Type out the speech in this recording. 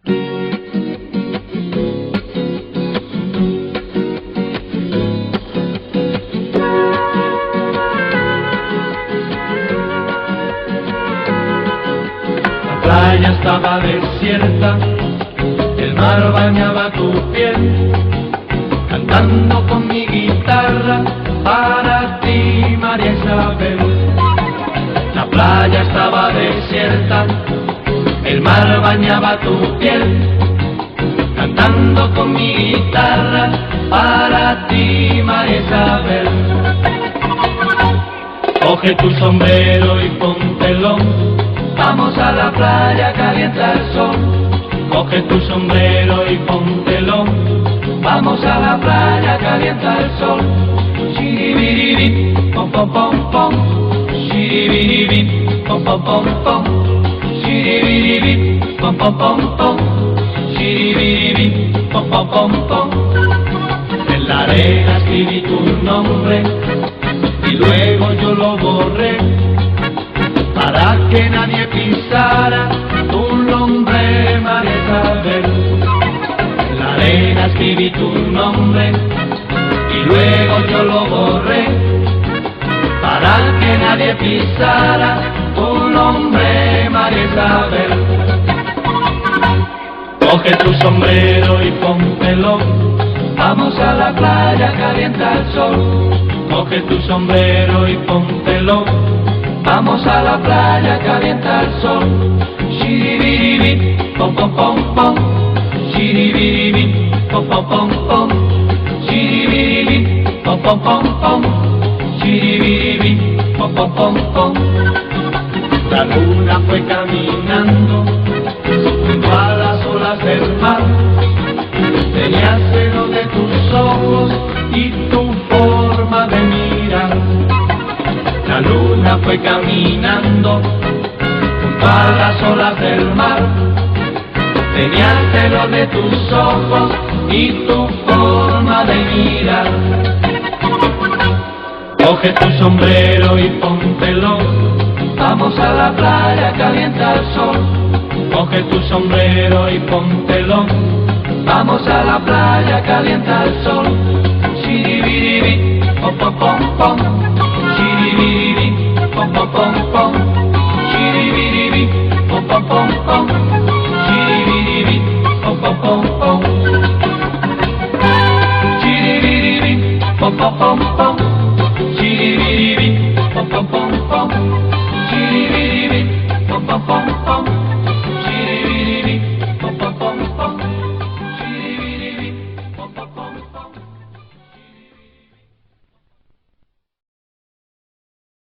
La playa estaba desierta, el mar bañaba tu piel, cantando con mi guitarra para ti, María Isabel. La playa estaba desierta, el mar bañaba tu piel, cantando con mi guitarra para ti, María Isabel. Coge tu sombrero y póntelo, vamos a la playa, calienta el sol. Coge tu sombrero y póntelo, vamos a la playa, calienta el sol. Shiribiribip, pom pom pom pom. Shiribiribip, pom pom pom pom. Shiribiribip, pom pom pom pom. Shiribiribip, pom pom pom pom. En la arena escribí tu nombre y luego yo lo borré para que nadie pisara tu nombre, María Isabel. En la arena escribí tu nombre y luego yo lo borré para que nadie pisara tu nombre, María Isabel. Coge tu sombrero y póntelo, vamos a la playa, calienta el sol. Coge tu sombrero y póntelo, vamos a la playa, calienta el sol. Shiribiribip, pom pom pom pom. Shiribiribip, pom pom pom pom. Shiribiribip, pom pom pom pom. Shiribiribip, pom pom pom pom. La luna fue caminando junto a las olas del mar, tenía celo de tus ojos y tu forma de mirar. La luna fue caminando junto a las olas del mar, tenía celo de tus ojos y tu forma de mirar. Coge tu sombrero y póntelo, vamos a la playa, calienta el sol. Coge tu sombrero y póntelo, vamos a la playa, calienta el sol. Shiribiribip, pom pom pom pom. Shiribiribip, pom pom pom pom. Shiribiribip, pom pom pom pom. Shiribiribip, pom pom pom pom. Shiribiribip, pom pom pom pom. Shiribiribip, pom pom pom pom. Shiribiribip, pom pom pom pom.